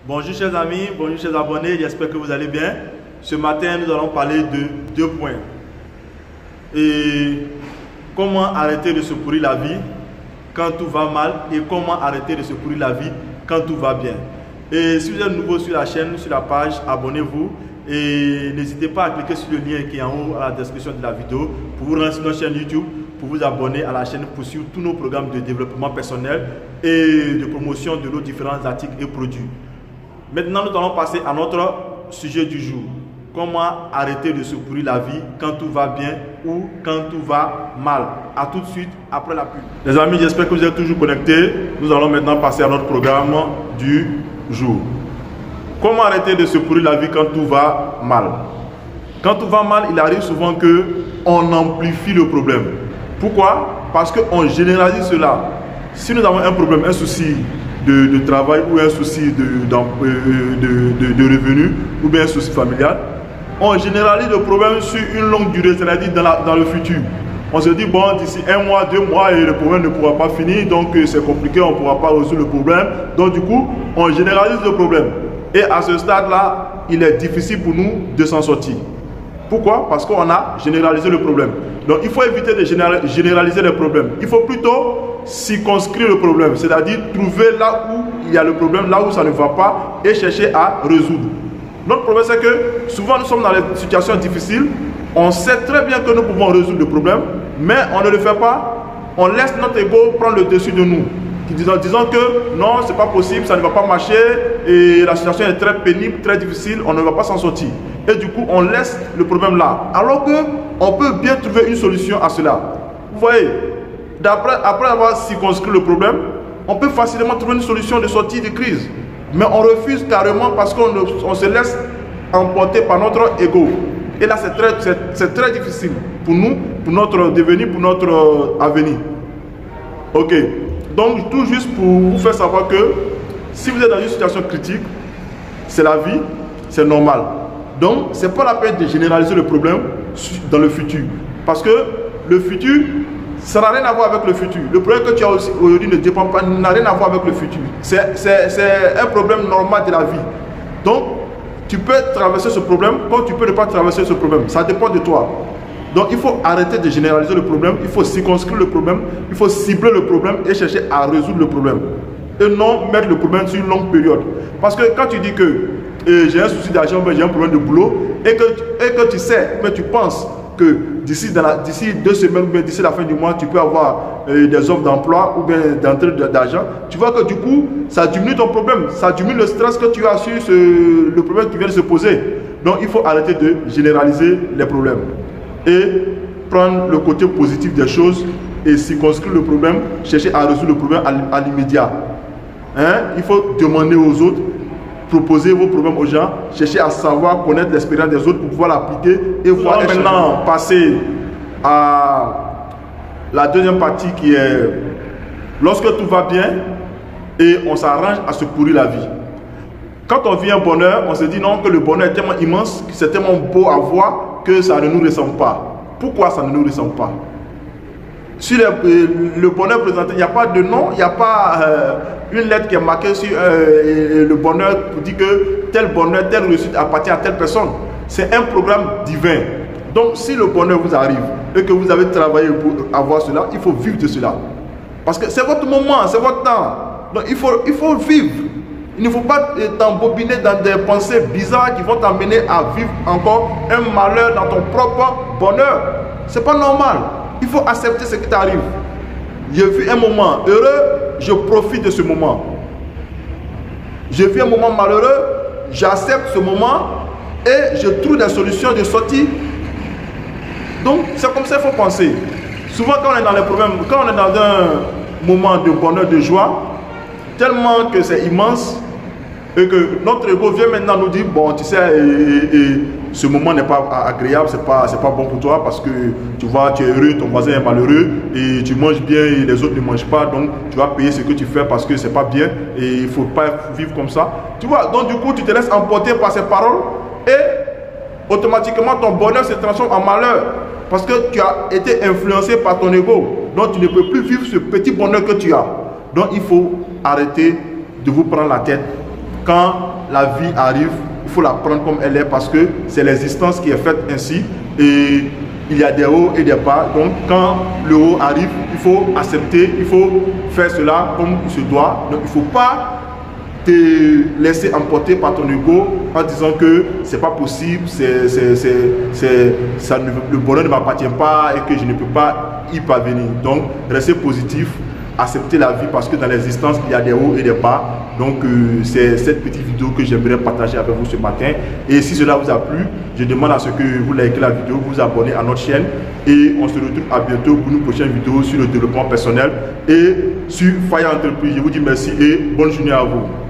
Bonjour chers amis, bonjour chers abonnés, j'espère que vous allez bien. Ce matin, nous allons parler de 2 points. Et comment arrêter de se pourrir la vie quand tout va mal et comment arrêter de se pourrir la vie quand tout va bien. Et si vous êtes nouveau sur la chaîne, sur la page, abonnez-vous et n'hésitez pas à cliquer sur le lien qui est en haut à la description de la vidéo pour vous rendre sur notre chaîne YouTube, pour vous abonner à la chaîne pour suivre tous nos programmes de développement personnel et de promotion de nos différents articles et produits. Maintenant, nous allons passer à notre sujet du jour. Comment arrêter de se pourrir la vie quand tout va bien ou quand tout va mal. A tout de suite après la pub. Les amis, j'espère que vous êtes toujours connectés. Nous allons maintenant passer à notre programme du jour. Comment arrêter de se pourrir la vie quand tout va mal? Quand tout va mal, il arrive souvent qu'on amplifie le problème. Pourquoi? Parce qu'on généralise cela. Si nous avons un problème, un souci de travail ou un souci de revenus ou bien un souci familial, on généralise le problème sur une longue durée, c'est-à-dire dans le futur. On se dit, bon, d'ici 1 mois, 2 mois, et le problème ne pourra pas finir, donc c'est compliqué, on ne pourra pas résoudre le problème. Donc du coup, on généralise le problème. Et à ce stade-là, il est difficile pour nous de s'en sortir. Pourquoi? Parce qu'on a généralisé le problème. Donc il faut éviter de généraliser les problèmes. Il faut plutôt circonscrire le problème, c'est-à-dire trouver là où il y a le problème, là où ça ne va pas et chercher à résoudre. Notre problème, c'est que souvent nous sommes dans des situations difficiles. On sait très bien que nous pouvons résoudre le problème, mais on ne le fait pas. On laisse notre ego prendre le dessus de nous, disant que non, c'est pas possible, ça ne va pas marcher et la situation est très pénible, très difficile, on ne va pas s'en sortir. Et du coup, on laisse le problème là. Alors qu'on peut bien trouver une solution à cela. Vous voyez, après avoir circonscrit le problème, on peut facilement trouver une solution de sortie de crise. Mais on refuse carrément parce qu'on se laisse emporter par notre ego. Et là, c'est très difficile pour nous, pour notre devenir, pour notre avenir. Ok. Donc, tout juste pour vous faire savoir que si vous êtes dans une situation critique, c'est la vie, c'est normal. Donc, ce n'est pas la peine de généraliser le problème dans le futur. Parce que le futur, ça n'a rien à voir avec le futur. Le problème que tu as aujourd'hui ne dépend pas, n'a rien à voir avec le futur. C'est un problème normal de la vie. Donc, tu peux traverser ce problème comme tu peux ne pas traverser ce problème. Ça dépend de toi. Donc, il faut arrêter de généraliser le problème. Il faut circonscrire le problème. Il faut cibler le problème et chercher à résoudre le problème. Et non mettre le problème sur une longue période. Parce que quand tu dis que j'ai un souci d'argent, j'ai un problème de boulot, et que tu sais, mais tu penses que d'ici 2 semaines ou bien d'ici la fin du mois, tu peux avoir des offres d'emploi ou bien d'entrée d'argent, tu vois que du coup, ça diminue ton problème, ça diminue le stress que tu as sur le problème qui vient de se poser. Donc, il faut arrêter de généraliser les problèmes et prendre le côté positif des choses et circonscrire le problème, chercher à résoudre le problème à l'immédiat. Il faut demander aux autres, proposer vos problèmes aux gens, chercher à savoir, connaître l'expérience des autres pour pouvoir l'appliquer et voir. Maintenant passer à la deuxième partie qui est lorsque tout va bien et on s'arrange à se pourrir la vie. Quand on vit un bonheur, on se dit non, que le bonheur est tellement immense, que c'est tellement beau à voir que ça ne nous ressemble pas. Pourquoi ça ne nous ressemble pas? Sur le bonheur présenté, il n'y a pas de nom, il n'y a pas une lettre qui est marquée sur le bonheur pour dire que tel bonheur, telle réussite appartient à telle personne. C'est un programme divin. Donc si le bonheur vous arrive et que vous avez travaillé pour avoir cela, il faut vivre de cela. Parce que c'est votre moment, c'est votre temps. Donc il faut vivre. Il ne faut pas t'embobiner dans des pensées bizarres qui vont t'amener à vivre encore un malheur dans ton propre bonheur. Ce n'est pas normal. Il faut accepter ce qui t'arrive. J'ai vu un moment heureux, je profite de ce moment. J'ai vu un moment malheureux, j'accepte ce moment et je trouve des solutions de sortie. Donc, c'est comme ça qu'il faut penser. Souvent, quand on est dans les problèmes, quand on est dans un moment de bonheur, de joie, tellement que c'est immense, et que notre ego vient maintenant nous dire, bon, tu sais, ce moment n'est pas agréable, c'est pas bon pour toi parce que tu vois, tu es heureux, ton voisin est malheureux et tu manges bien et les autres ne mangent pas, donc tu vas payer ce que tu fais parce que c'est pas bien et il ne faut pas vivre comme ça. Tu vois, donc du coup, tu te laisses emporter par ces paroles et automatiquement ton bonheur se transforme en malheur parce que tu as été influencé par ton ego. Donc tu ne peux plus vivre ce petit bonheur que tu as. Donc il faut arrêter de vous prendre la tête. quand la vie arrive, il faut la prendre comme elle est parce que c'est l'existence qui est faite ainsi et il y a des hauts et des bas. Donc quand le haut arrive, il faut accepter, il faut faire cela comme il se doit. Donc il ne faut pas te laisser emporter par ton ego en disant que c'est pas possible, le bonheur ne m'appartient pas et que je ne peux pas y parvenir. Donc restez positif, accepter la vie parce que dans l'existence il y a des hauts et des bas. Donc c'est cette petite vidéo que j'aimerais partager avec vous ce matin. Et si cela vous a plu, je demande à ce que vous likez la vidéo, vous abonnez à notre chaîne et on se retrouve à bientôt pour une prochaine vidéo sur le développement personnel et sur Fire Entreprise. Je vous dis merci et bonne journée à vous.